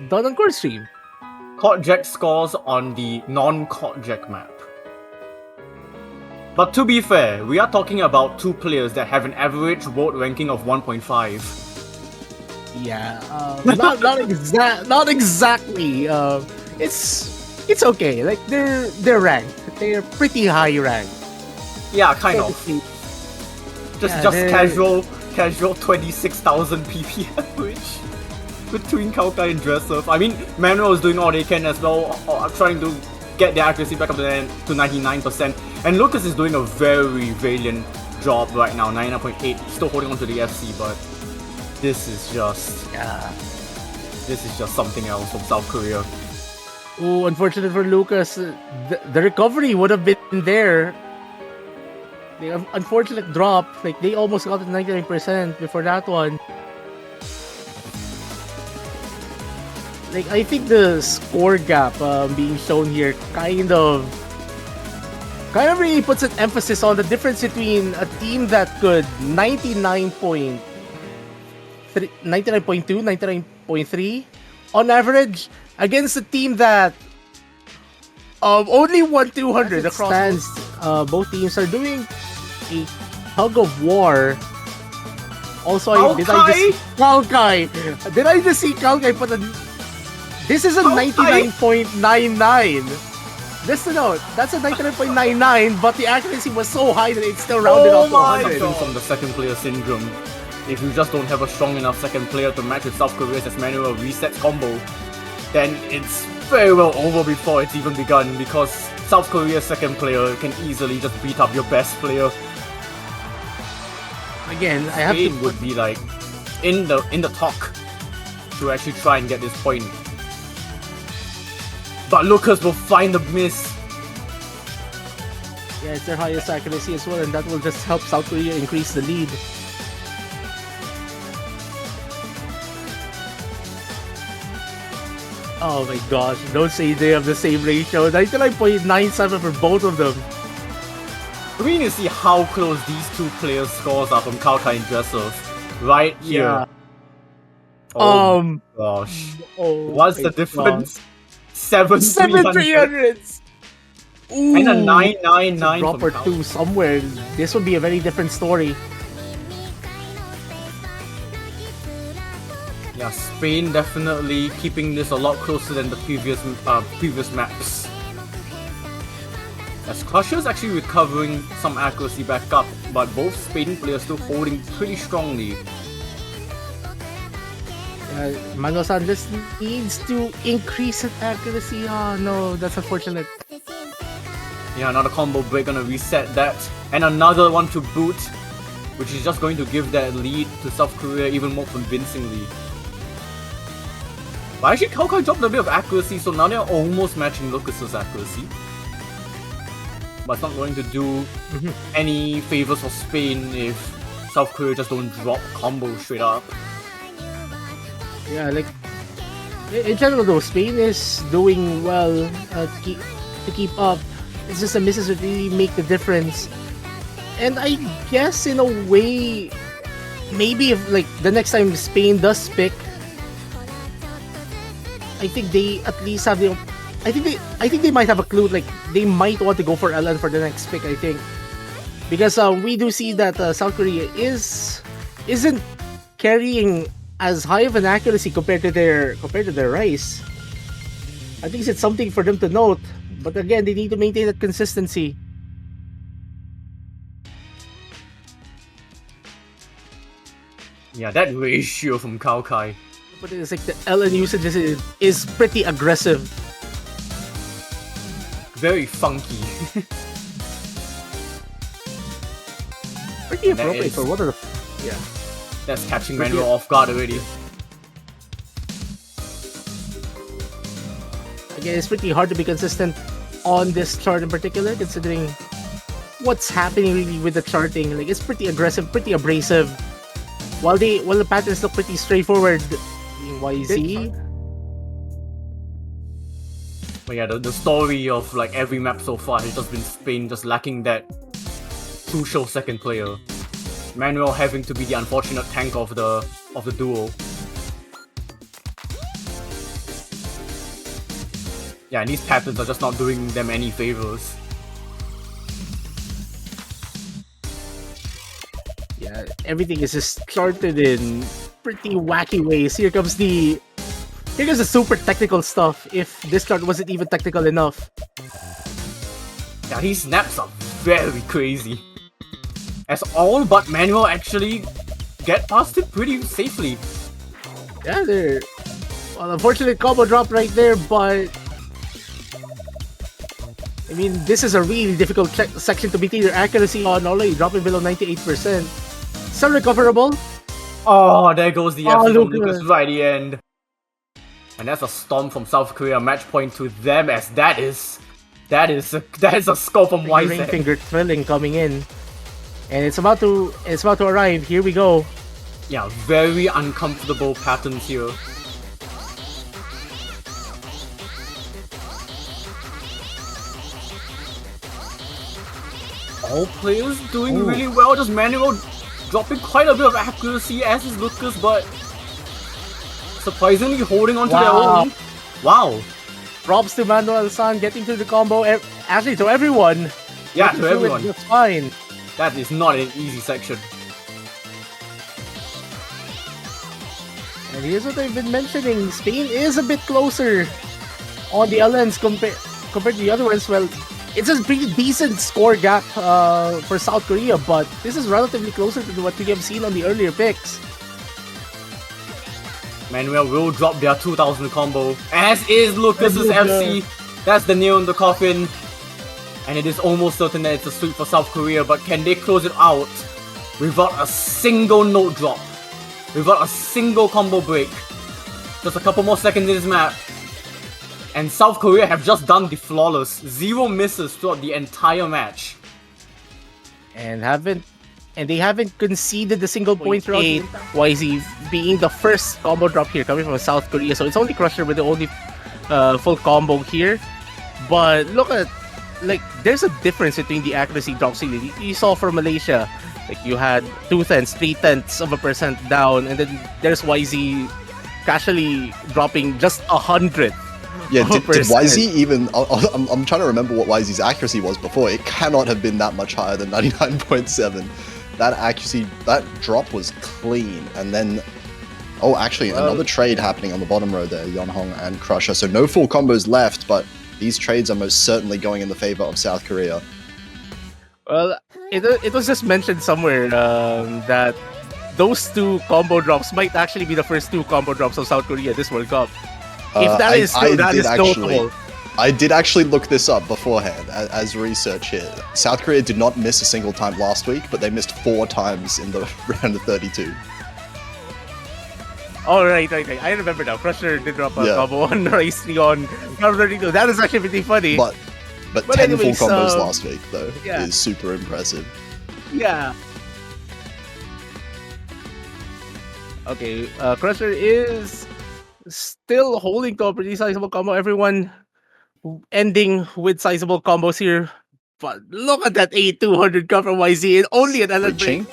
done on court stream. Court Jack scores on the non-Court Jack map. But to be fair, we are talking about two players that have an average world ranking of 1.5. Yeah, not exactly. It's okay. Like they're ranked. They're pretty high ranked. Yeah, kind of. Just they're- casual 26,000 PP average between Kaukai and Dresser. I mean, Manuel is doing all they can as well, trying to get their accuracy back up to 99%. And Lucas is doing a very valiant job right now, 99.8, still holding on to the FC, but this is just something else from South Korea. Oh, unfortunate for Lucas. The recovery would have been there. The unfortunate drop. Like they almost got to 99% before that one. Like I think the score gap being shown here kind of really puts an emphasis on the difference between a team that could 99.2, 99.3 on average against a team that only won 200 across stands. Both teams are doing a tug of war. Also, did I just see Kalkai put a... This is a 99.99. Just to note, that's a 99.99, but the accuracy was so high that it still rounded off to 100. From the second player syndrome. If you just don't have a strong enough second player to match with South Korea's as Manuel resets combo, then it's very well over before it's even begun, because South Korea's second player can easily just beat up your best player. Again, I have to would be like in the talk to actually try and get this point. But Lucas will find the miss. Yeah, it's their highest accuracy as well, and that will just help South Korea increase the lead. Oh my gosh, don't say they have the same ratio. 99.97 for both of them. We need to see how close these two players' scores are from Kaukai and Dresser. Right here. Yeah. Oh gosh. What's the difference? 7,300. Ooh, And a 999 drop or two somewhere. This would be a very different story. Yeah, Spain definitely keeping this a lot closer than the previous maps. As Crusher's actually recovering some accuracy back up, but both Spain players still holding pretty strongly. Mano-san just needs to increase his accuracy. Oh no, that's unfortunate. Yeah, another combo break gonna reset that, and another one to boot, which is just going to give that lead to South Korea even more convincingly. But actually, Kaukai dropped a bit of accuracy, so now they're almost matching Lucas's accuracy. But it's not going to do any favors for Spain if South Korea just don't drop combos straight up. Yeah, like in general though, Spain is doing well to keep up. It's just the misses that really make the difference. And I guess in a way, maybe if like the next time Spain does pick, I think they at least have the. I think they might have a clue. Like they might want to go for LN for the next pick. I think because we do see that South Korea isn't carrying as high of an accuracy compared to their Rice. I think it's something for them to note. But again, they need to maintain that consistency. Yeah, that ratio from Kaukai. But it's like the LN usage is pretty aggressive. Very funky. Pretty appropriate for one of the... Yeah. That's catching Manuel off guard already. Again, it's pretty hard to be consistent on this chart in particular, considering what's happening really with the charting. Like it's pretty aggressive, pretty abrasive. While the patterns look pretty straightforward, YZ. But yeah, the story of like every map so far has just been Spain just lacking that crucial second player. Manuel having to be the unfortunate tank of the duo. Yeah, and these patterns are just not doing them any favors. Yeah, everything is just started in pretty wacky ways. Here comes the super technical stuff. If this start wasn't even technical enough. Yeah, these snaps are very crazy. As all but Manuel actually get past it pretty safely. Yeah, they're unfortunate combo drop right there, but I mean, this is a really difficult section to maintain your accuracy on, already dropping below 98%. Still recoverable. Oh, there goes the FC from Lucas. Lucas right at the end. And that's a storm from South Korea, match point to them, as that is a score from Ring YZ. finger thrilling coming in. And it's about to arrive. Here we go. Yeah, very uncomfortable patterns here. All players doing really well, just Manuel dropping quite a bit of accuracy, as is Lucas, but surprisingly holding on to their own. Wow. Props to Manuel-san getting to the combo. Actually, to everyone. Yeah, to everyone. That's fine. That is not an easy section. And here's what I've been mentioning. Spain is a bit closer on the LNs compared to the other ones. Well, it's a pretty decent score gap for South Korea, but this is relatively closer to what we have seen on the earlier picks. Manuel will drop their 2000 combo, as is Lucas's FC. That's the nail in the coffin. And it is almost certain that it's a sweep for South Korea, but can they close it out without a single note drop? Without a single combo break? Just a couple more seconds in this map. And South Korea have just done the flawless. 0 misses throughout the entire match. And they haven't conceded a single point throughout. YZ being the first combo drop here coming from South Korea. So it's only Crusher with the only full combo here. But look at, like, there's a difference between the accuracy drops you saw for Malaysia. Like, you had 2/10, 0.3% down, and then there's YZ casually dropping just 100. Yeah, did YZ even... I'm trying to remember what YZ's accuracy was before. It cannot have been that much higher than 99.7. That accuracy, that drop was clean. And then... Oh, actually, another trade happening on the bottom row there. Yeonhong and Crusher. So no full combos left, but these trades are most certainly going in the favor of South Korea. Well, it was just mentioned somewhere that those 2 combo drops might actually be the first 2 combo drops of South Korea this World Cup. If that is true, that is notable. I did actually look this up beforehand as research here. South Korea did not miss a single time last week, but they missed 4 times in the round of 32. Oh, right. I remember now. Crusher did drop a combo on Rice on round 32. That is actually pretty funny. But 10 full combos last week, though, is super impressive. Yeah. Okay, Crusher is still holding to a pretty sizable combo. Everyone ending with sizable combos here. But look at that 8200 come from YZ. Only an LN break.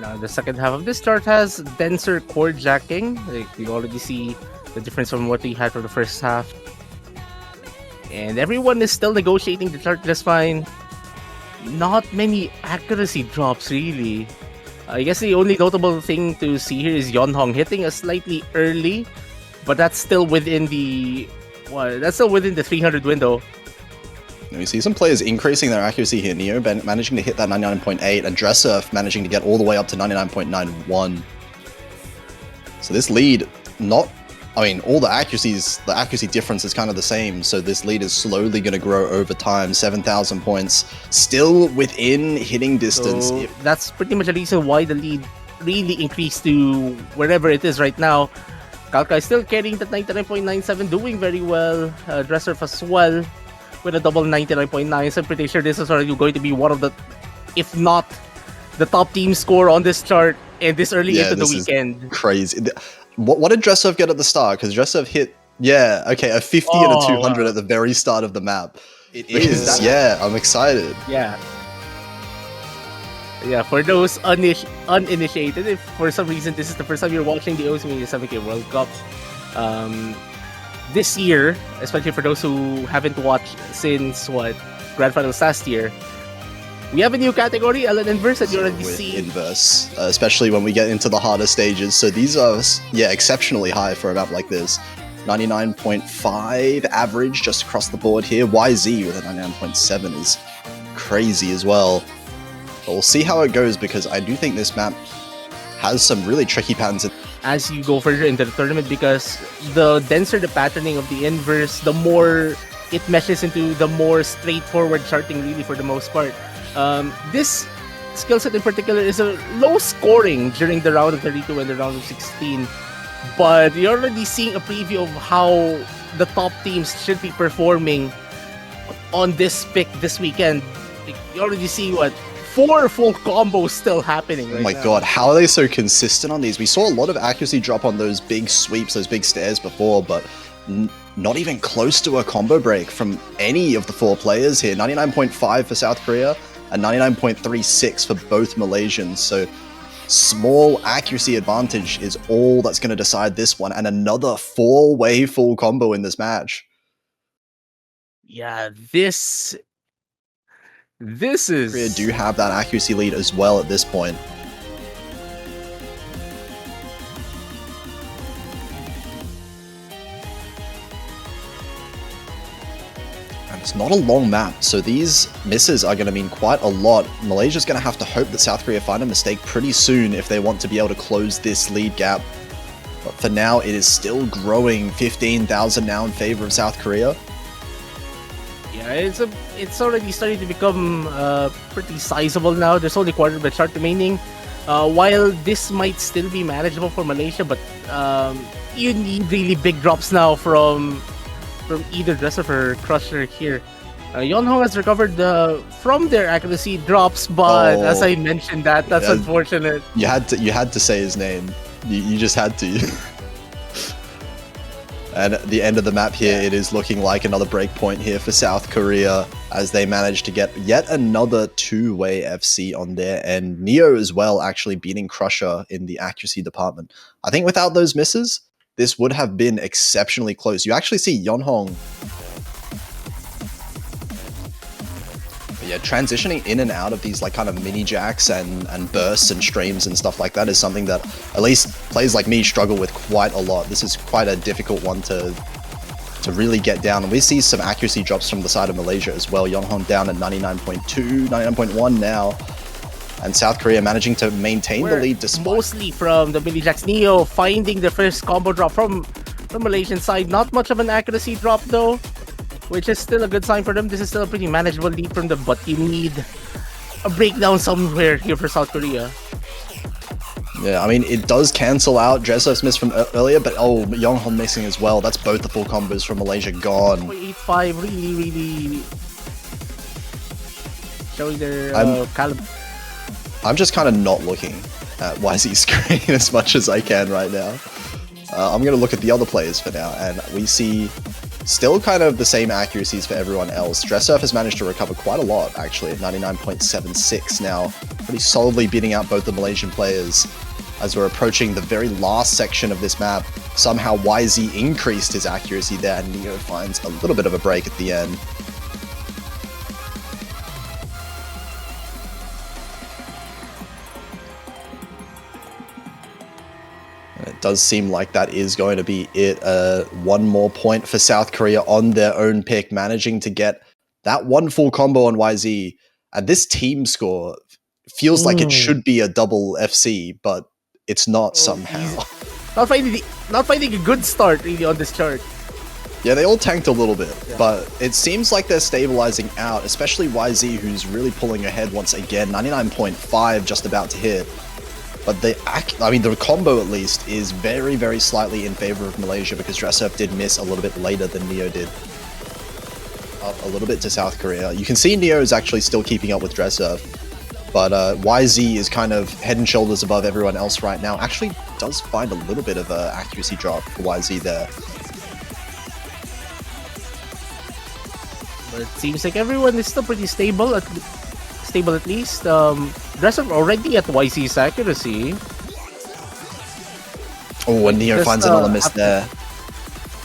Now, the second half of this chart has denser chord jacking. Like, you already see the difference from what we had for the first half. And everyone is still negotiating the chart just fine. Not many accuracy drops, really. I guess the only notable thing to see here is Yeonhong hitting a slightly early, but that's still within the 300 window. We see some players increasing their accuracy here. Neo managing to hit that 99.8, and Dresser managing to get all the way up to 99.91. So this lead, all the accuracy difference is kind of the same, so this lead is slowly going to grow over time. 7,000 points, still within hitting distance. So that's pretty much the reason why the lead really increased to wherever it is right now. Kalka is still carrying that 99.97, doing very well. Dresser as well with a double 99.9. So I'm pretty sure this is already going to be one of the, if not the top team score on this chart and this early into the weekend. Crazy. What did Dresser get at the start? Because Dresser hit, a 50 and a 200 at the very start of the map. It is. Yeah, I'm excited. Yeah. Yeah, for those uninitiated, if for some reason this is the first time you're watching the Oceania 7K World Cup, this year, especially for those who haven't watched since Grand Finals last year, we have a new category, LN Inverse, that you already with see. inverse, especially when we get into the harder stages. So these are, yeah, exceptionally high for a map like this. 99.5 average just across the board here. YZ with a 99.7 is crazy as well. But we'll see how it goes, because I do think this map has some really tricky patterns. As you go further into the tournament, because the denser the patterning of the inverse, the more it meshes into the more straightforward charting, really, for the most part. This skill set in particular is a low scoring during the round of 32 and the round of 16, but you're already seeing a preview of how the top teams should be performing on this pick this weekend. You already see 4 full combos still happening right now. Oh my god, how are they so consistent on these? We saw a lot of accuracy drop on those big sweeps, those big stairs before, but not even close to a combo break from any of the 4 players here. 99.5 for South Korea and 99.36 for both Malaysians. So small accuracy advantage is all that's going to decide this one, and another 4-way full combo in this match. Yeah, this is... Korea do have that accuracy lead as well at this point. And it's not a long map, so these misses are going to mean quite a lot. Malaysia's going to have to hope that South Korea find a mistake pretty soon if they want to be able to close this lead gap. But for now, it is still growing. 15,000 now in favor of South Korea. Yeah, it's already starting to become pretty sizable now. There's only quarter of the chart remaining. While this might still be manageable for Malaysia, but you need really big drops now from either Dresser or Crusher here. Yonhong has recovered from their accuracy drops, but as I mentioned, that's unfortunate. You had to say his name. You just had to. And at the end of the map here, it is looking like another breakpoint here for South Korea, as they managed to get yet another 2-way FC on there, and Neo as well, actually beating Crusher in the accuracy department. I think without those misses, this would have been exceptionally close. You actually see Yonhong, yeah, transitioning in and out of these kind of mini jacks and bursts and streams and stuff like that is something that at least players like me struggle with quite a lot. This is quite a difficult one to really get down. And we see some accuracy drops from the side of Malaysia as well. Yonhong down at 99.2, 99.1 now. And South Korea managing to maintain the lead despite... Mostly from the mini jacks. Neo finding the first combo drop from the Malaysian side. Not much of an accuracy drop though, which is still a good sign for them. This is still a pretty manageable lead from them, but you need a breakdown somewhere here for South Korea. Yeah, I mean, it does cancel out Dresser's miss from earlier, but Yonghong missing as well. That's both the full combos from Malaysia gone. 8.5 really showing their caliber. I'm just kind of not looking at YZ's screen as much as I can right now. I'm going to look at the other players for now, and we see still kind of the same accuracies for everyone else. Dressurf has managed to recover quite a lot, actually, at 99.76 now, pretty solidly beating out both the Malaysian players. As we're approaching the very last section of this map, somehow YZ increased his accuracy there, and Neo finds a little bit of a break at the end. It does seem like that is going to be it. One more point for South Korea on their own pick, managing to get that one full combo on YZ. And this team score feels like it should be a double FC, but it's not somehow. Not finding a good start really on this chart. Yeah, they all tanked a little bit, but it seems like they're stabilizing out, especially YZ, who's really pulling ahead once again. 99.5 just about to hit. But the combo at least is very, very slightly in favor of Malaysia, because Dressurf did miss a little bit later than Neo did. Up a little bit to South Korea. You can see Neo is actually still keeping up with Dressurf, but YZ is kind of head and shoulders above everyone else right now. Actually does find a little bit of an accuracy drop for YZ there. But it seems like everyone is still pretty stable at least. The Dresser already at YC's accuracy. Oh, and Neo Just, finds another miss after- there.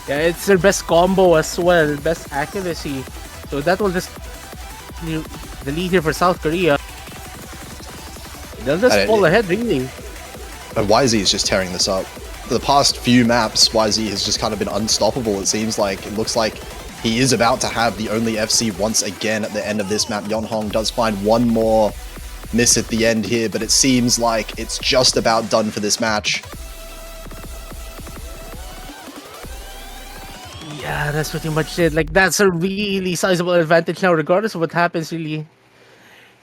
Yeah, it's their best combo as well, best accuracy. So that will just the lead here for South Korea. They'll just fall ahead, really. And YZ is just tearing this up. For the past few maps, YZ has just kind of been unstoppable, it seems like. It looks like he is about to have the only FC once again at the end of this map. Yonhong does find one more miss at the end here, but it seems like it's just about done for this match. Yeah, that's pretty much it. Like, that's a really sizable advantage now, regardless of what happens, really.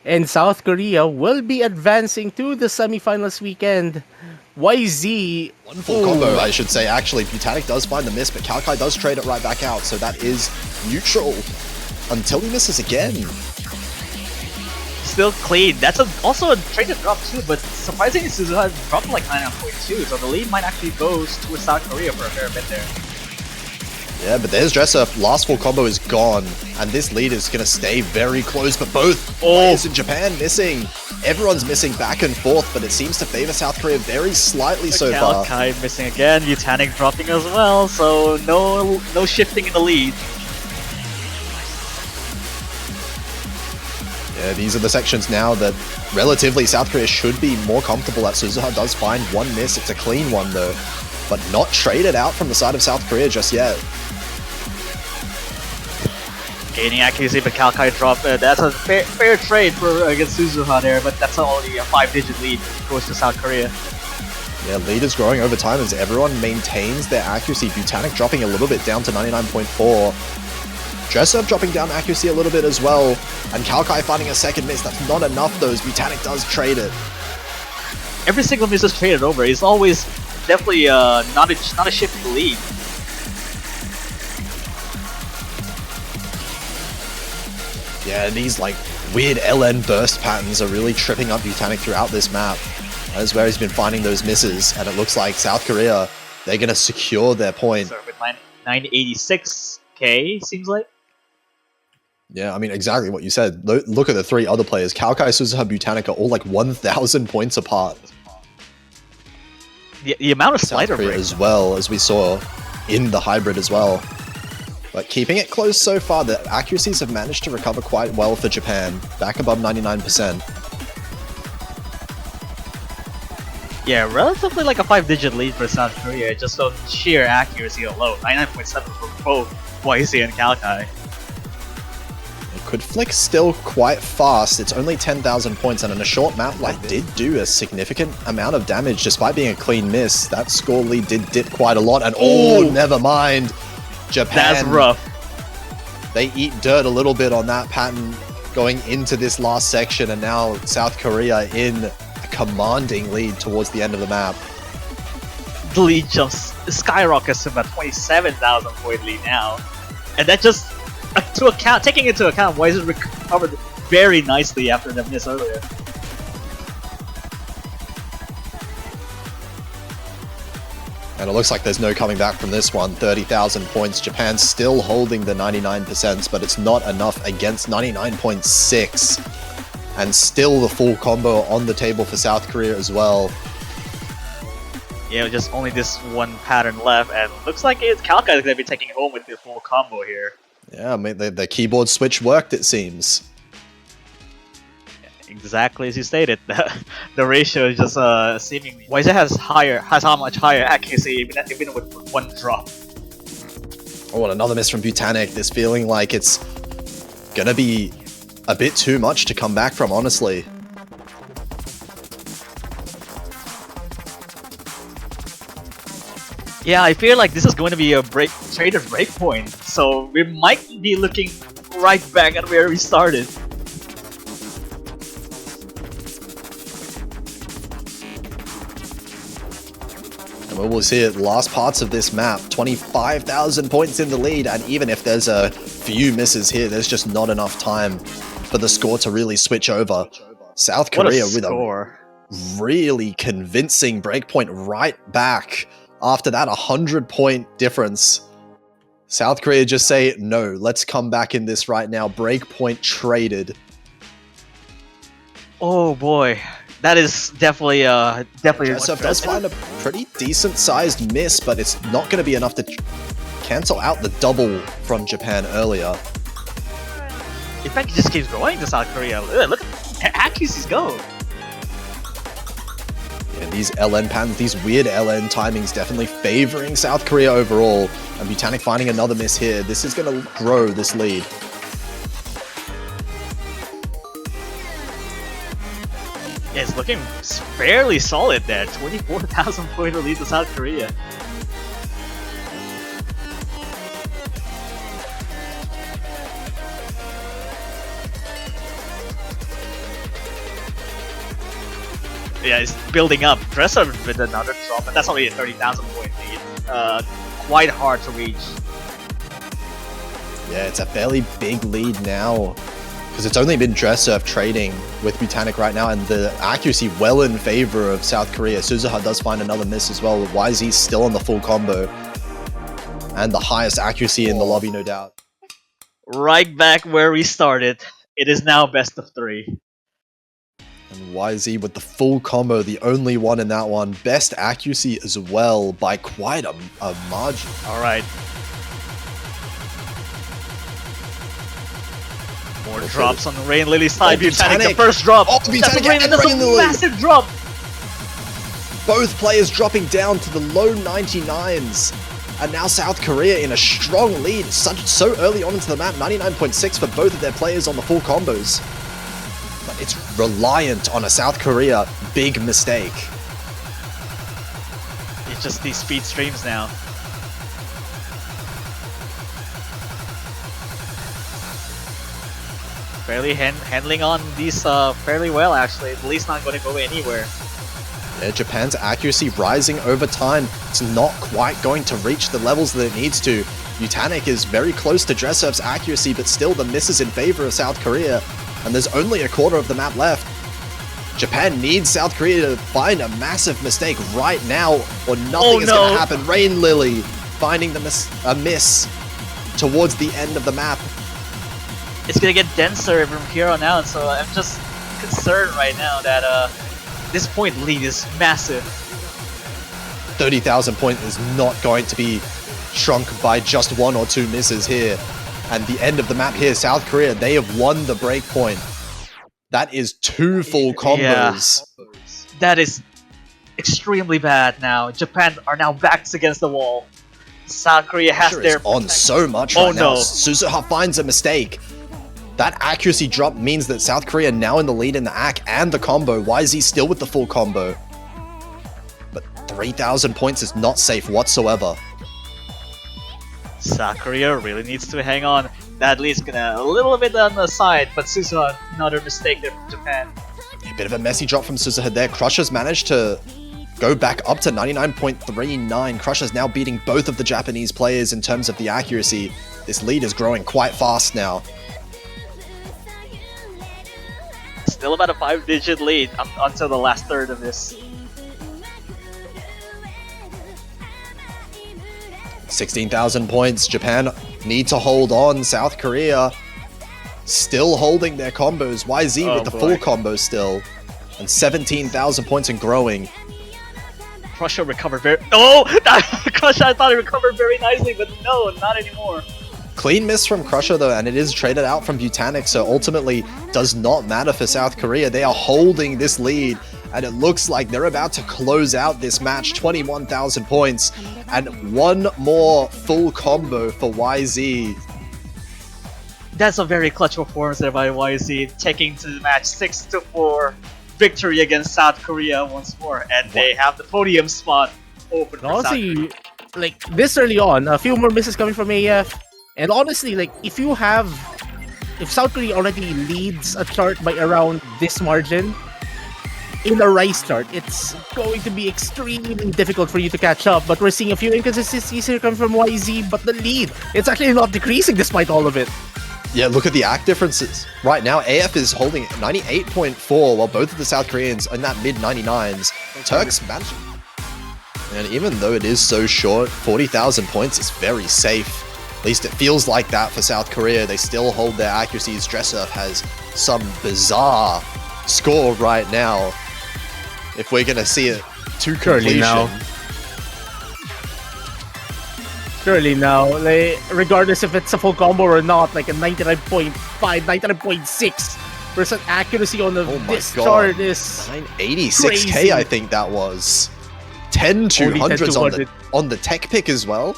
And South Korea will be advancing to the semifinals weekend. YZ. One full combo, I should say. Actually, Butanic does find the miss, but Kalkai does trade it right back out, so that is neutral until he misses again. Still clean. That's also a traded drop too, but surprisingly Suzuha dropped like 9.2, so the lead might actually go to South Korea for a fair bit there. Yeah, but there's Dresser. Last full combo is gone, and this lead is going to stay very close, but both players in Japan missing. Everyone's missing back and forth, but it seems to favor South Korea very slightly so far. Kalkai missing again, Butanic dropping as well, so no shifting in the lead. Yeah, these are the sections now that relatively South Korea should be more comfortable at. Suzuha does find one miss. It's a clean one though, but not traded out from the side of South Korea just yet. Gaining accuracy, but Kalkai dropped. That's a fair trade for against Suzuha there, but that's only a 5-digit lead. Goes to South Korea. Yeah, lead is growing over time as everyone maintains their accuracy. Butanic dropping a little bit down to 99.4. Dresser dropping down accuracy a little bit as well. And Kalkai finding a second miss. That's not enough though, as Butanic does trade it. Every single miss is traded over. It's always definitely not a shift in the lead. Yeah, these like weird LN burst patterns are really tripping up Butanic throughout this map. That is where he's been finding those misses, and it looks like South Korea, they're going to secure their point. So with 986k, seems like. Yeah, I mean, exactly what you said. Look at the three other players. Kalkai, Suzuha, Butanic are all like 1,000 points apart. The amount of South slider Korea break as well, as we saw in the hybrid as well. But keeping it close so far, the accuracies have managed to recover quite well for Japan, back above 99%. Yeah, relatively like a 5-digit lead for South Korea, just on sheer accuracy alone. 99.7 for both YC and Kalkai. It could flick still quite fast. It's only 10,000 points, and in a short map, like, did do a significant amount of damage despite being a clean miss. That score lead did dip quite a lot, and oh, never mind. Japan. That's rough. They eat dirt a little bit on that pattern going into this last section, and now South Korea in a commanding lead towards the end of the map. The lead jumps skyrockets to about 27,000 point lead now, and that just taking into account Wise recovered very nicely after the miss earlier. And it looks like there's no coming back from this one. 30,000 points. Japan still holding the 99%, but it's not enough against 99.6. And still the full combo on the table for South Korea as well. Yeah, just only this one pattern left, and looks like Kalkai is going to be taking home with the full combo here. Yeah, I mean, the keyboard switch worked, it seems. Exactly as you stated, the ratio is just seemingly. Wise has how much higher accuracy even with one drop. Oh, and another miss from Butanic. This feeling like it's gonna be a bit too much to come back from, honestly. Yeah, I feel like this is going to be a trader break point, so we might be looking right back at where we started. And we will see it last parts of this map. 25,000 points in the lead, and even if there's a few misses here, there's just not enough time for the score to really switch over. South Korea with a really convincing breakpoint right back. After that 100-point difference, South Korea just say, no, let's come back in this right now. Breakpoint traded. Oh boy, that is definitely Jessup does find a pretty decent sized miss, but it's not going to be enough to cancel out the double from Japan earlier. In fact, he just keeps going to South Korea. Ugh, look at accuracies go. Yeah, these LN patterns, these weird LN timings definitely favoring South Korea overall. And Butanic finding another miss here. This is going to grow this lead. Yeah, it's looking fairly solid there. 24,000 point lead to South Korea. Yeah, it's building up. Dresser with another drop, but that's only a 30,000 point lead. Quite hard to reach. Yeah, it's a fairly big lead now. Because it's only been Dresser trading with Butanic right now, and the accuracy well in favor of South Korea. Suzuha does find another miss as well. YZ still on the full combo. And the highest accuracy in the lobby, no doubt. Right back where we started. It is now best of 3. And YZ with the full combo, the only one in that one. Best accuracy as well by quite a margin. Alright. More drops on the Rain Lily side. Butanic, the first drop. Oh, Butanic and Rain Lily. Massive drop. Both players dropping down to the low 99s. And now South Korea in a strong lead. So early on into the map, 99.6 for both of their players on the full combos. But it's reliant on a South Korea big mistake. It's just these speed streams now. Fairly handling on these fairly well, actually. At least not going to go anywhere. Yeah, Japan's accuracy rising over time. It's not quite going to reach the levels that it needs to. Butanic is very close to Dressurf's accuracy, but still the miss is in favor of South Korea. And there's only a quarter of the map left. Japan needs South Korea to find a massive mistake right now, or nothing is going to happen. Rain Lily finding the a miss towards the end of the map. It's gonna get denser from here on out, so I'm just concerned right now that this point lead is massive. 30,000 point is not going to be shrunk by just 1 or 2 misses here. And the end of the map here, South Korea, they have won the break point. That is 2 full combos. Yeah. That is extremely bad now. Japan are now backs against the wall. South Korea has their on so much right now. Suzuha finds a mistake. That accuracy drop means that South Korea now in the lead in the ACK and the combo. YZ still with the full combo. But 3,000 points is not safe whatsoever. South Korea really needs to hang on. That lead's gonna a little bit on the side, but Suzuha, another mistake there from Japan. A bit of a messy drop from Suzuha there. Crusher's managed to go back up to 99.39. Crusher's now beating both of the Japanese players in terms of the accuracy. This lead is growing quite fast now. Still about a 5-digit lead until the last third of this. 16,000 points. Japan need to hold on. South Korea still holding their combos. YZ with the full combo still. And 17,000 points and growing. Crusher recovered very... Oh! Crusher, I thought he recovered very nicely, but no, not anymore. Clean miss from Crusher though, and it is traded out from Butanic, so ultimately does not matter for South Korea. They are holding this lead, and it looks like they're about to close out this match. 21,000 points, and 1 more full combo for YZ. That's a very clutch performance there by YZ, taking to the match 6-4 victory against South Korea once more, and they have the podium spot open for honestly, like this early on, a few more misses coming from AF. And honestly, like, if South Korea already leads a chart by around this margin, in the Rise chart, it's going to be extremely difficult for you to catch up. But we're seeing a few inconsistencies here coming from YZ, but the lead, it's actually not decreasing despite all of it. Yeah, look at the act differences. Right now, AF is holding 98.4, while both of the South Koreans are in that mid-99s. Turks managing. And even though it is so short, 40,000 points is very safe. At least it feels like that for South Korea. They still hold their accuracies. Dresser has some bizarre score right now. If we're gonna see it to Surely completion. now. Surely now, like, regardless if it's a full combo or not, like a 99.5, 99.6% accuracy on the Oh my this god. chart is 986k, crazy. I think that was. 10 200s on 200. the tech pick as well.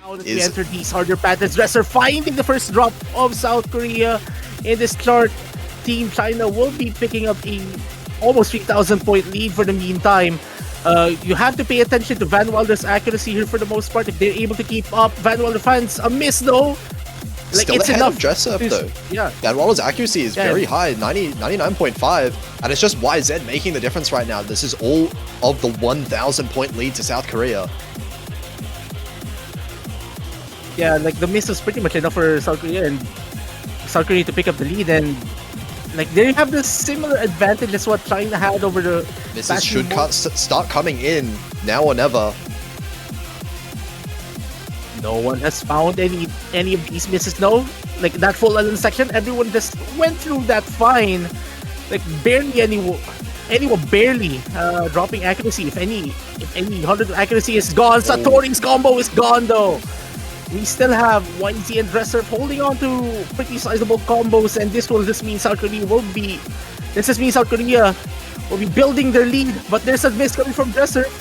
Now that we enter these harder patterns, Dresser finding the first drop of South Korea in this chart. Team China will be picking up a almost 3,000 point lead for the meantime. You have to pay attention to Van Wilder's accuracy here for the most part. If they're able to keep up, Van Wilder finds a miss though. Like, Still it's ahead enough of Dresser to- though. Yeah. Van Wilder's accuracy is Yeah. very high, 99.5, and it's just YZ making the difference right now. This is all of the 1,000 point lead to South Korea. Yeah, like the miss was pretty much enough for South Korea to pick up the lead, and like they have this similar advantage as what China had over the Misses past few should months. start coming in now or never. No one has found any of these misses. No, like that full island section, everyone just went through that fine. Like barely anyone barely dropping accuracy. If any 100 accuracy is gone. Satori's combo is gone though. We still have YZ and Dresser holding on to pretty sizable combos, and this will just mean South Korea will be building their lead. But there's a miss coming from Dresser. Big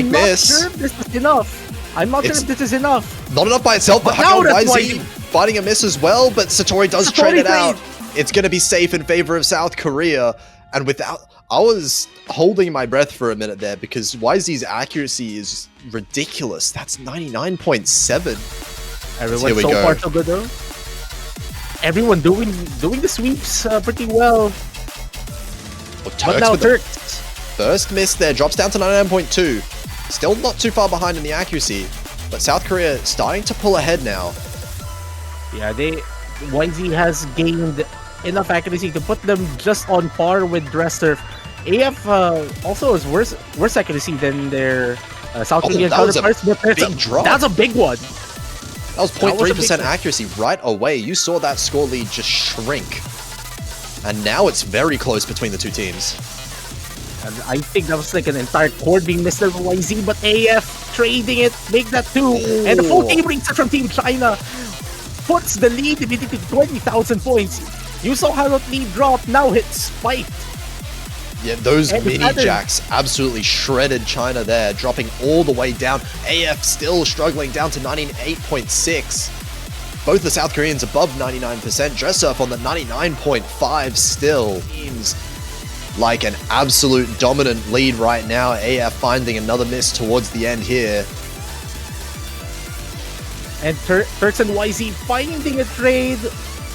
I'm not miss. sure if this is enough. I'm not sure if this is enough. Not enough by itself, but But now how that's YZ fighting a miss as well, but Satori does trade it out. trade. It's going to be safe in favor of South Korea, and I was holding my breath for a minute there because YZ's accuracy is ridiculous. That's 99.7. Everyone Here we so go. far so good though. Everyone doing the sweeps pretty well. Well, But now with the Turks. first miss there drops down to 99.2. Still not too far behind in the accuracy, but South Korea starting to pull ahead now. Yeah, YZ has gained enough accuracy to put them just on par with Dresser. AF also has worse accuracy than their South Korean that was a counterparts, but big drop. that's a big one. That was That was a big 0.3% one. accuracy right away. You saw that score lead just shrink. And now it's very close between the two teams. And I think that was like an entire chord being missed from YZ, but AF trading it, make that two. And the full game reset from Team China puts the lead immediately to 20,000 points. You saw how that lead dropped, now hit spiked. Yeah, those And the mini pattern- jacks absolutely shredded China there, dropping all the way down. AF still struggling down to 98.6. Both the South Koreans above 99%. Dressurf on the 99.5 still. Seems like an absolute dominant lead right now. AF finding another miss towards the end here. And Turks and YZ finding a trade,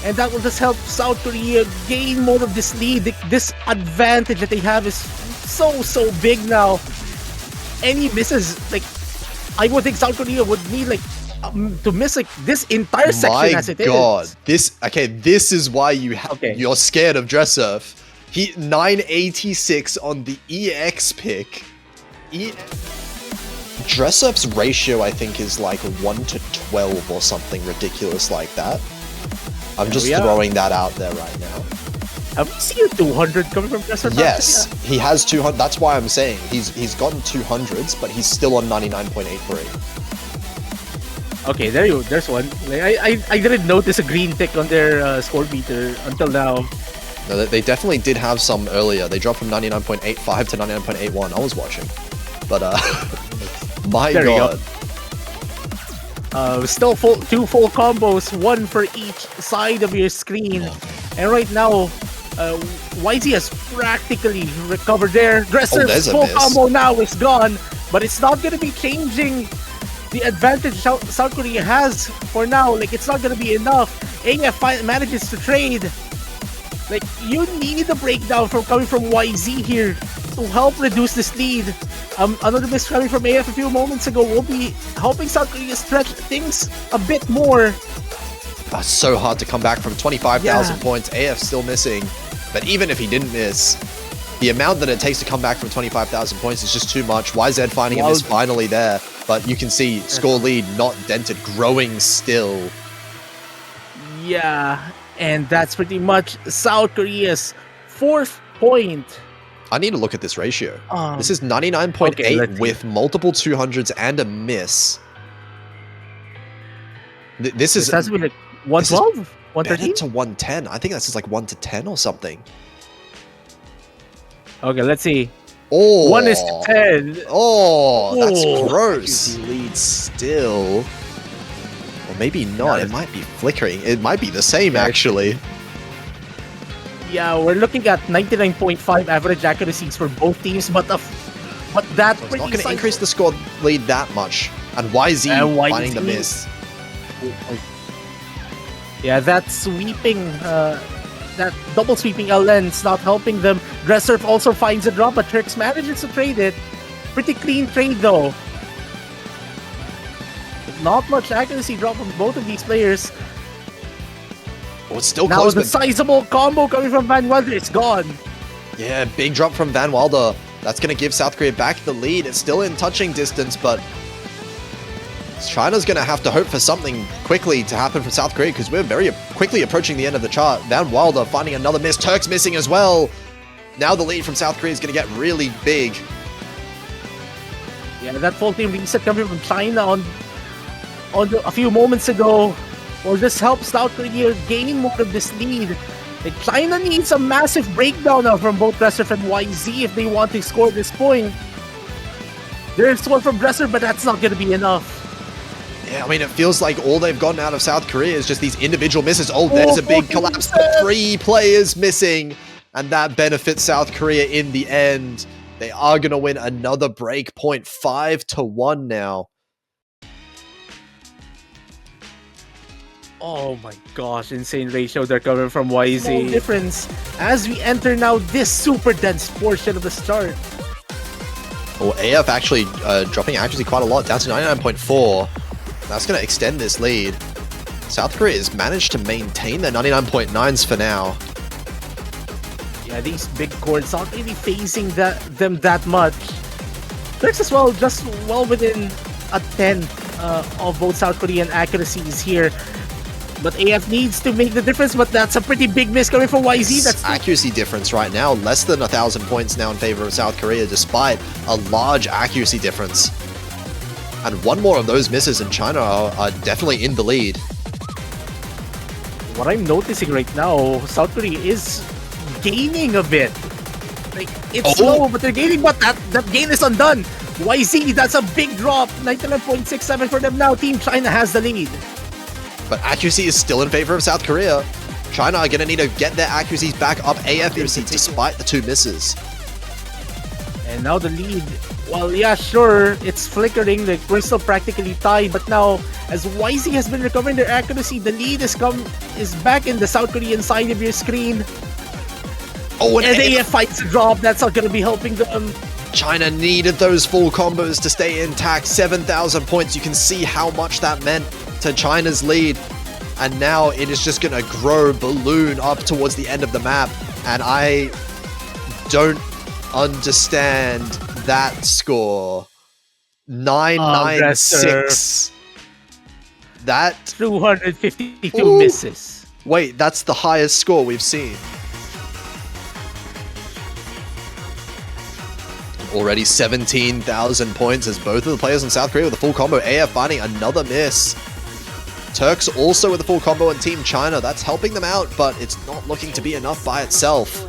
and that will just help South Korea gain more of this lead. This advantage that they have is so big now. Any misses, like, I would think South Korea would need like to miss like this entire section as it is. My god, this is why you're scared of Dressurf. He 986 on the EX pick. Dressurf's ratio, I think, is like 1 to 12 or something ridiculous like that. I'm just throwing that out there right now. Have we seen a 200 coming from Dresser? Yes, he has 200. That's why I'm saying he's gotten 200s, but he's still on 99.83. Okay, there's one. Like, I didn't notice a green tick on their score meter until now. No, they definitely did have some earlier. They dropped from 99.85 to 99.81. I was watching, but my There you god. Still two full combos, one for each side of your screen. And right now, YZ has practically recovered there. Dresser's there's a full miss. combo now is gone, but it's not going to be changing the advantage South Korea has for now. Like, it's not going to be enough. AF manages to trade. Like, you need a breakdown coming from YZ here to help reduce this lead. Another miss coming from AF a few moments ago will be helping South Korea stretch things a bit more. That's so hard to come back from 25,000 Yeah. points. AF still missing, but even if he didn't miss, the amount that it takes to come back from 25,000 points is just too much. YZ finding a miss finally there, but you can see score lead not dented, growing still. Yeah, and that's pretty much South Korea's fourth point. I need to look at this ratio. This is Okay, 99.8 let's see. with multiple 200s and a miss. This This is has to be like this is 112? better 113? to 110. I think that's just like 1 to 10 or something. Okay, let's see. Oh, 1 is to 10. Oh, that's Oh. gross. Lead still. Or maybe not. It might be flickering. It might be the same, actually. Yeah, we're looking at 99.5 average accuracies for both teams, but that It's not going to increase the score lead that much. And YZ finding the miss. Yeah, that sweeping, that double sweeping LN's not helping them. Dresser also finds a drop, but Turks manages to trade it. Pretty clean trade though. Not much accuracy drop from both of these players. Oh, it's still Now close, the but sizable combo coming from Van Wilder, it's gone. yeah, big drop from Van Wilder. That's going to give South Korea back the lead. It's still in touching distance, but China's going to have to hope for something quickly to happen from South Korea because we're very quickly approaching the end of the chart. Van Wilder finding another miss. Turks missing as well. Now the lead from South Korea is going to get really big. Yeah, that full team reset coming from China on a few moments ago. Will this help South Korea gain more of this lead? Like, China needs a massive breakdown now from both Dresser and YZ if they want to score this point. There's one from Dresser, but that's not going to be enough. Yeah, I mean, it feels like all they've gotten out of South Korea is just these individual misses. Oh, there's a big collapse. 3 players missing, and that benefits South Korea in the end. They are going to win another break point, 5-1 now. Oh my gosh, insane ratio they're coming from YZ. Small difference as we enter now this super dense portion of the start. Well, AF actually dropping accuracy quite a lot, down to 99.4. That's going to extend this lead. South Korea has managed to maintain their 99.9s for now. Yeah, these big chords not really phasing them that much. Turks as well, just well within a 10 of both South Korean accuracies here. But AF needs to make the difference, but that's a pretty big miss coming from YZ. That's accuracy difference right now, less than 1,000 points now in favor of South Korea, despite a large accuracy difference. And one more of those misses and China are definitely in the lead. What I'm noticing right now, South Korea is gaining a bit. Like, it's slow, but they're gaining, but that gain is undone. YZ, that's a big drop. 99.67 for them now. Team China has the lead. But accuracy is still in favor of South Korea. China are going to need to get their accuracies back up AF accuracy despite the 2 misses. And now the lead, well, yeah, sure, it's flickering, like, we're still practically tied, but now, as YZ has been recovering their accuracy, the lead is back in the South Korean side of your screen. Oh, and AF fights a drop, that's not going to be helping them. China needed those full combos to stay intact, 7,000 points. You can see how much that meant to China's lead. And now it is just going to grow, balloon up towards the end of the map. And I don't understand that score. 996. That 252 misses. Wait, that's the highest score we've seen. Already 17,000 points as both of the players in South Korea with a full combo. AF finding another miss. Turks also with a full combo in Team China. That's helping them out, but it's not looking to be enough by itself.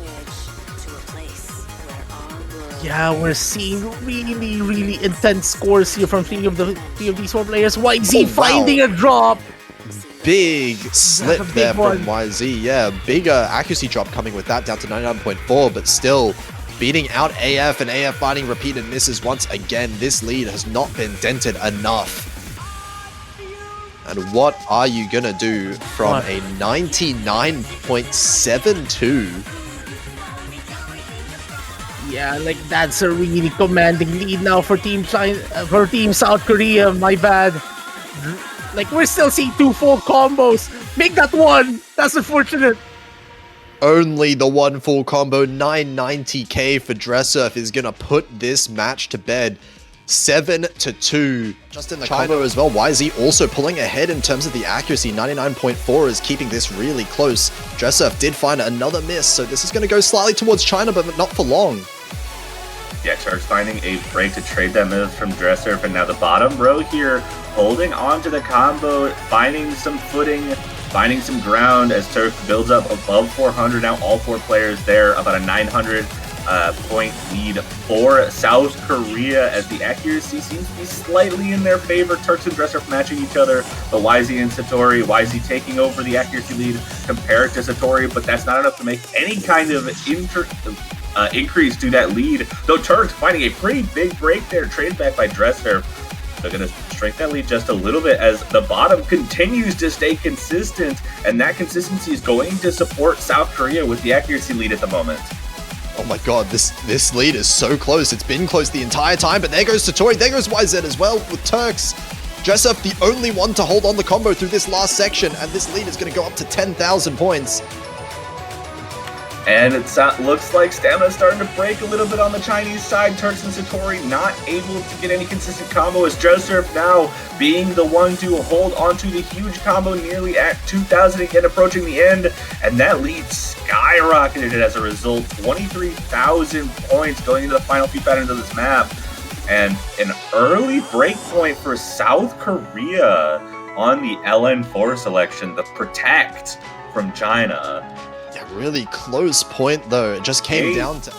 Yeah, we're seeing really, really intense scores here from three of these 4 players. YZ finding a drop. Big slip big there one. from YZ. Yeah, bigger accuracy drop coming with that, down to 99.4, but still beating out AF, and AF finding repeated misses once again. This lead has not been dented enough. And what are you gonna do from a 99.72? Yeah, like, that's a really commanding lead now for Team China, for Team South Korea. My bad. Like, we're still seeing 2 full combos. Make that 1. That's unfortunate. Only the 1 full combo, 990k for Dressurf is gonna put this match to bed. 7-2. Just in the combo as well, YZ also pulling ahead in terms of the accuracy. 99.4 is keeping this really close. Dressurf did find another miss, so this is going to go slightly towards China, but not for long. Yeah, Turks finding a break to trade that miss from Dressurf, and now the bottom row here holding on to the combo, finding some footing, finding some ground as Turks builds up above 400. Now all 4 players there, about a 900 point lead for South Korea, as the accuracy seems to be slightly in their favor. Turks and Dressurf matching each other, but YZ and Satori, YZ taking over the accuracy lead compared to Satori, but that's not enough to make any kind of increase to that lead, though Turks finding a pretty big break there, traded back by Dressurf. They're going to shrink that lead just a little bit as the bottom continues to stay consistent, and that consistency is going to support South Korea with the accuracy lead at the moment. Oh my god, this lead is so close. It's been close the entire time, but there goes Satori, there goes YZ as well with Turks. Dressurf the only one to hold on the combo through this last section, and this lead is going to go up to 10,000 points. And it looks like Stamina's starting to break a little bit on the Chinese side. Turks and Satori not able to get any consistent combo, as Dressurf now being the one to hold onto the huge combo nearly at 2,000, again approaching the end. And that lead skyrocketed as a result. 23,000 points going into the final few patterns of this map. And an early break point for South Korea on the LN4 selection, the Protect from China. Yeah, really close point though. It just came down to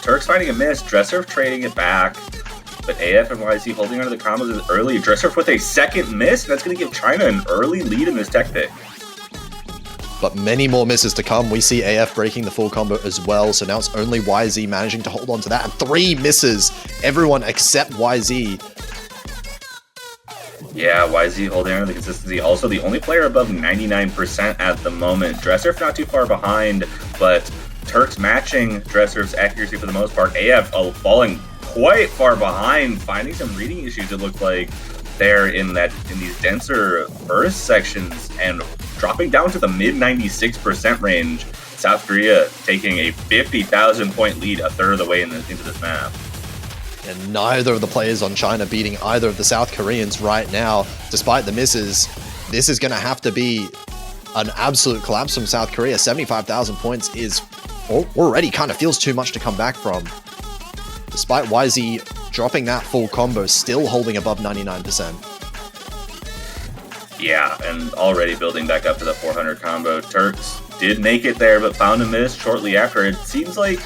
Turks finding a miss, Dressurf trading it back, but AF and YZ holding onto the combos early. Dressurf with a second miss, and that's going to give China an early lead in this tech pick. But many more misses to come. We see AF breaking the full combo as well, so now it's only YZ managing to hold on to that, and 3 misses. Everyone except YZ. Yeah, YZ holding on to the consistency. Also, the only player above 99% at the moment. Dressurf not too far behind, but Turks matching Dressurf's accuracy for the most part. AF falling quite far behind, finding some reading issues, it looked like, there in these denser burst sections, and dropping down to the mid 96% range. South Korea taking a 50,000 point lead a third of the way into this map. And neither of the players on China beating either of the South Koreans right now. Despite the misses, this is going to have to be an absolute collapse from South Korea. 75,000 points is already kind of feels too much to come back from. Despite YZ dropping that full combo, still holding above 99%. Yeah, and already building back up to the 400 combo. Turks did make it there, but found a miss shortly after. It seems like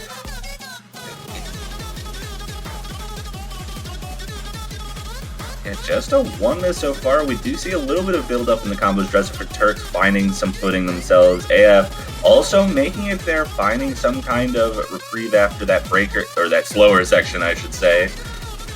just a 1 miss so far. We do see a little bit of build up in the combos. Dressurf for Turks finding some footing themselves. AF also making it there, finding some kind of reprieve after that breaker, or that slower section, I should say.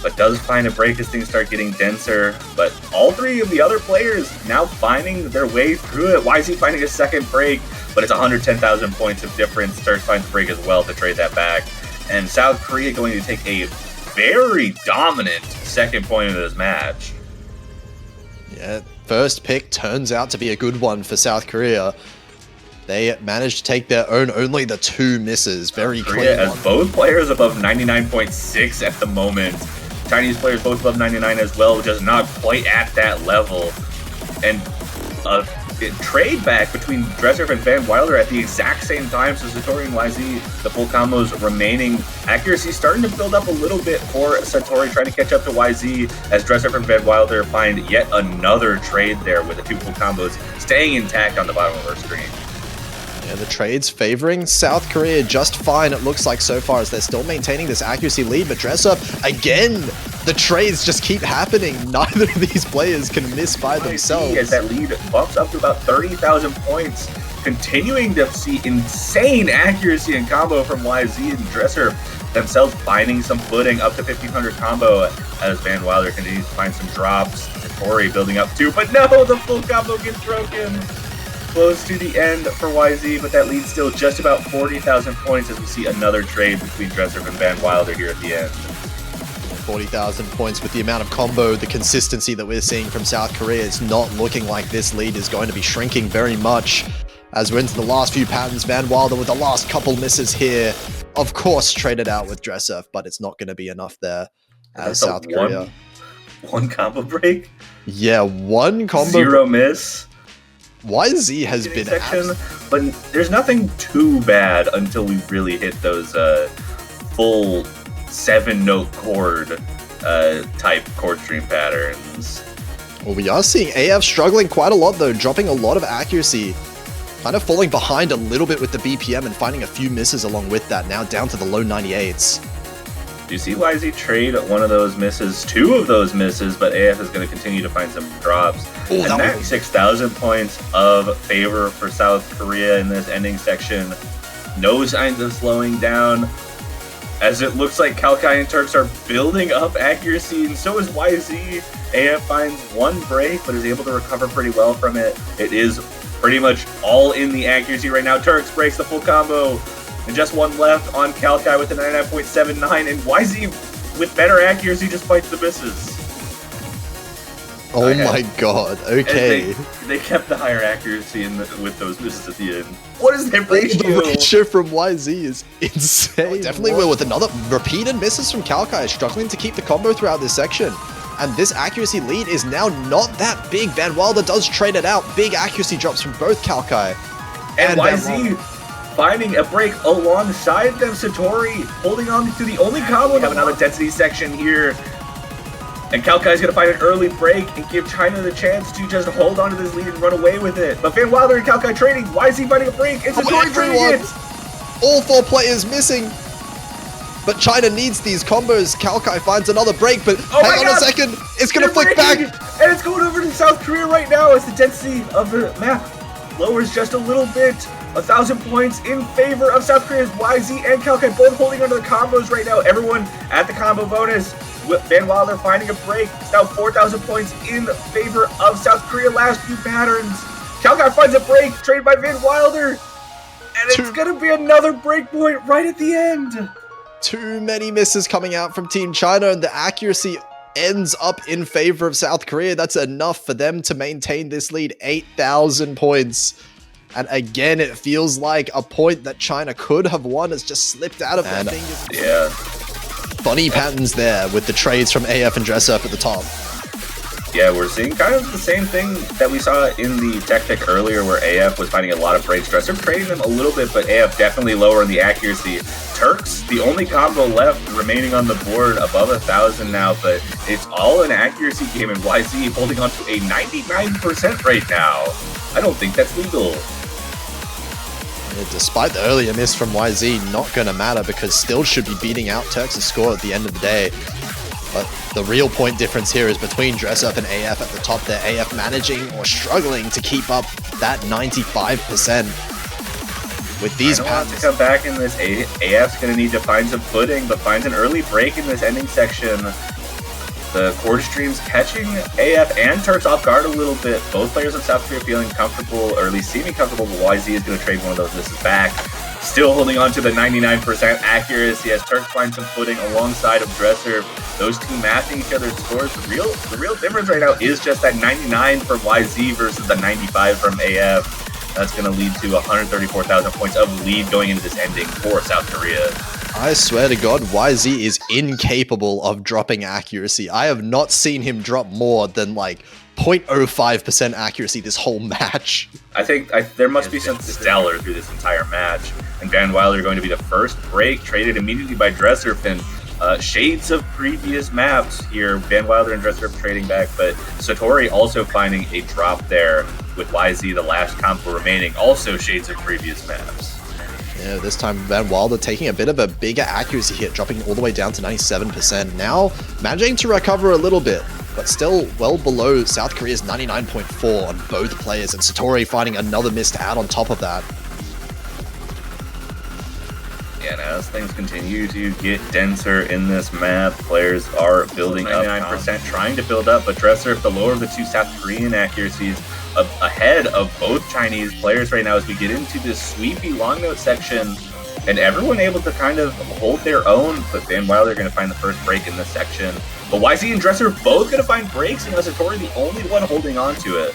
But does find a break as things start getting denser. But all 3 of the other players now finding their way through it. YZ finding a second break, but it's 110,000 points of difference. Turks finds a break as well to trade that back. And South Korea going to take a very dominant second point of this match. Yeah, first pick turns out to be a good one for South Korea. They managed to take their own, only the 2 misses. Very clean. As both players above 99.6 at the moment. Chinese players both above 99 as well, just not quite at that level. And a trade back between Dressurf and Van Wilder at the exact same time, so Satori and YZ, the full combos remaining. Accuracy starting to build up a little bit for Satori, trying to catch up to YZ as Dressurf and Van Wilder find yet another trade there with the 2 full combos staying intact on the bottom of our screen. Yeah, the trade's favoring South Korea just fine, it looks like so far, as they're still maintaining this accuracy lead, but Dressurf, again, the trades just keep happening. Neither of these players can miss by themselves. As that lead bumps up to about 30,000 points, continuing to see insane accuracy and combo from YZ and Dressurf themselves finding some footing up to 1,500 combo as Van Wilder continues to find some drops. Satori building up too, but no, the full combo gets broken. Close to the end for YZ, but that leads still just about 40,000 points as we see another trade between Dressurf and Van Wilder here at the end. 40,000 points with the amount of combo, the consistency that we're seeing from South Korea. It's not looking like this lead is going to be shrinking very much. As we're into the last few patterns, Van Wilder with the last couple misses here. Of course, traded out with Dressurf, but it's not going to be enough there. as That's a South Korea. One combo break, Yeah, one combo. 0 miss. YZ has been Section, but there's nothing too bad until we really hit those full 7-note chord type chord stream patterns. Well, we are seeing AF struggling quite a lot though, dropping a lot of accuracy. Kind of falling behind a little bit with the BPM and finding a few misses along with that, now down to the low 98s. Do you see YZ trade one of those misses, 2 of those misses, but AF is going to continue to find some drops. Oh, and that 96,000 points of favor for South Korea in this ending section. No signs of slowing down, as it looks like Kalkai and Turks are building up accuracy, and so is YZ. AF finds one break, but is able to recover pretty well from it. It is pretty much all in the accuracy right now. Turks breaks the full combo. And just one left on Kalkai with the 99.79, and YZ with better accuracy just fights the misses. Oh my god, okay. They kept the higher accuracy with those misses at the end. What is their ratio? The ratio from YZ is insane. Definitely will, with another repeated misses from Kalkai, struggling to keep the combo throughout this section. And this accuracy lead is now not that big. Van Wilder does trade it out. Big accuracy drops from both Kalkai and YZ. Finding a break alongside them, Satori holding on to the only combo. We have another density section here. And Kalkai's going to find an early break and give China the chance to just hold on to this lead and run away with it. But Van Wilder and Kalkai trading. YZ finding a break. And Satori trading it. All 4 players missing. But China needs these combos. Kalkai finds another break, but hang on a second. It's going to flick back. And it's going over to South Korea right now as the density of the map lowers just a little bit. 1,000 points in favor of South Korea's YZ and Kalkai, both holding onto the combos right now. Everyone at the combo bonus. Van Wilder finding a break. It's now 4,000 points in favor of South Korea. Last few patterns. Kalkai finds a break. Traded by Van Wilder. And it's going to be another break point right at the end. Too many misses coming out from Team China, and the accuracy ends up in favor of South Korea. That's enough for them to maintain this lead. 8,000 points. And again, it feels like a point that China could have won has just slipped out of their fingers. Yeah. Funny patterns there with the trades from AF and Dressurf at the top. Yeah, we're seeing kind of the same thing that we saw in the tech pick earlier, where AF was finding a lot of breaks. Dressurf trading them a little bit, but AF definitely lower in the accuracy. Turks, the only combo left remaining on the board, above 1,000 now, but it's all an accuracy game, and YZ holding on to a 99% right now. I don't think that's legal. Yeah, despite the earlier miss from YZ, not going to matter because still should be beating out Turks' score at the end of the day. But the real point difference here is between Dressurf and AF at the top there. AF managing or struggling to keep up that 95%. With these patterns to come back in this, AF's going to need to find some footing, but finds an early break in this ending section. The chord streams catching AF and Turks off guard a little bit. Both players of South Korea feeling comfortable, or at least seeming comfortable, but YZ is going to trade one of those misses back. Still holding on to the 99% accuracy as Turks finds some footing alongside of Dressurf. Those two matching each other's scores. The real difference right now is just that 99 from YZ versus the 95 from AF. That's going to lead to 134,000 points of lead going into this ending for South Korea. I swear to God, YZ is incapable of dropping accuracy. I have not seen him drop more than like 0.05% accuracy this whole match. I think there must be some stellar through this entire match. And Van Wilder going to be the first break, traded immediately by Dressurf, and shades of previous maps here. Van Wilder and Dressurf trading back, but Satori also finding a drop there with YZ, the last combo remaining. Also shades of previous maps. Yeah, this time Van Wilder taking a bit of a bigger accuracy hit, dropping all the way down to 97%. Now managing to recover a little bit, but still well below South Korea's 99.4 on both players, and Satori finding another miss to add on top of that. Yeah, and as things continue to get denser in this map, players are building up 99%, trying to build up, but Dressurf, the lower of the two South Korean accuracies, ahead of both Chinese players right now as we get into this sweepy long note section, and everyone able to kind of hold their own, but Van Wilder going to find the first break in this section. But YZ and Dressurf both going to find breaks, and Satori the only one holding on to it.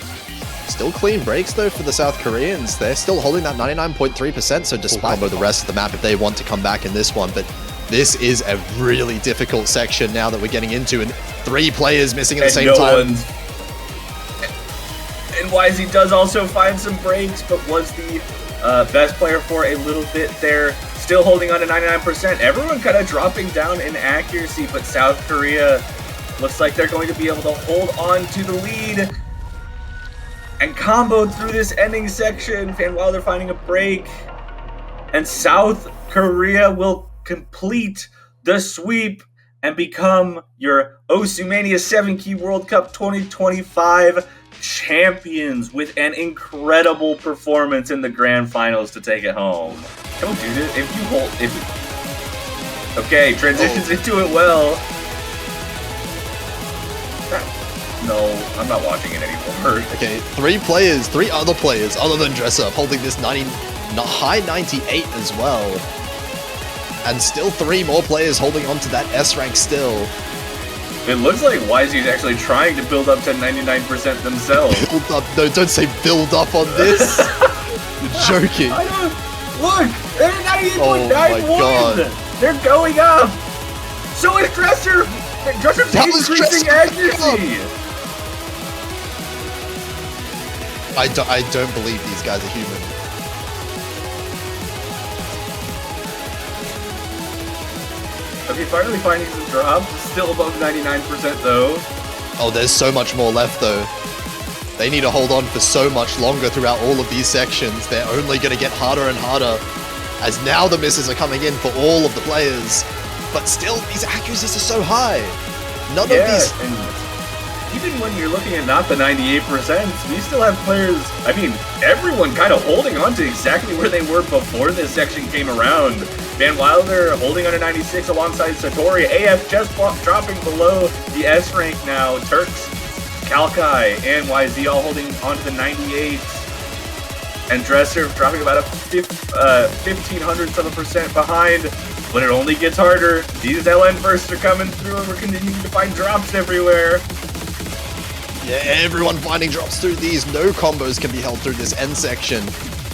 Still clean breaks though for the South Koreans. They're still holding that 99.3%, so despite the rest of the map if they want to come back in this one. But This is a really difficult section now that we're getting into, and 3 players missing at the same no time. one's... And YZ does also find some breaks, but was the best player for a little bit there. Still holding on to 99%. Everyone kind of dropping down in accuracy, but South Korea looks like they're going to be able to hold on to the lead. And comboed through this ending section, Fanwilder finding a break. And South Korea will complete the sweep and become your Osu Mania 7 Key World Cup 2025 champions with an incredible performance in the grand finals to take it home. Don't do this. If you hold... Okay, transitions into it well. No, I'm not watching it anymore. Okay, 3 other players other than Dressup holding this high 98 as well. And still 3 more players holding on to that S rank still. It looks like YZ is actually trying to build up to 99% themselves. Build up? No, don't say build up on this. You're joking. I don't... Look! They're 98.91! Oh my God. They're going up! So is Dresser! Dresser's increasing accuracy! I don't believe these guys are human. Okay, finally finding some drops. Still above 99% though. Oh, there's so much more left though. They need to hold on for so much longer throughout all of these sections. They're only going to get harder and harder as now the misses are coming in for all of the players. But still, these accuracies are so high. None of these... And even when you're looking at not the 98%, we still have players, I mean, everyone kind of holding on to exactly where they were before this section came around. Van Wilder holding on to 96 alongside Satori. AF just dropping below the S rank now. Turks, Kalkai, and YZ all holding on to the 98. And Dresser dropping about a 0.15% behind. But it only gets harder. These LN bursts are coming through and we're continuing to find drops everywhere. Yeah, everyone finding drops through these. No combos can be held through this end section.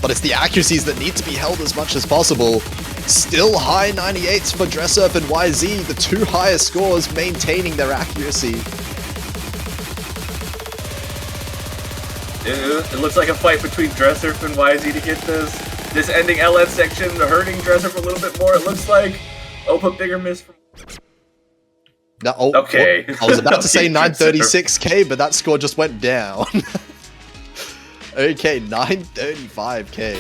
But it's the accuracies that need to be held as much as possible. Still high 98s for Dressup and YZ, the 2 highest scores maintaining their accuracy. It looks like a fight between Dressurf and YZ to get this ending LN section, hurting Dressurf a little bit more, it looks like. Oh, but bigger miss from... No, oh, okay. I was about to say 936k, but that score just went down. Okay, 935k.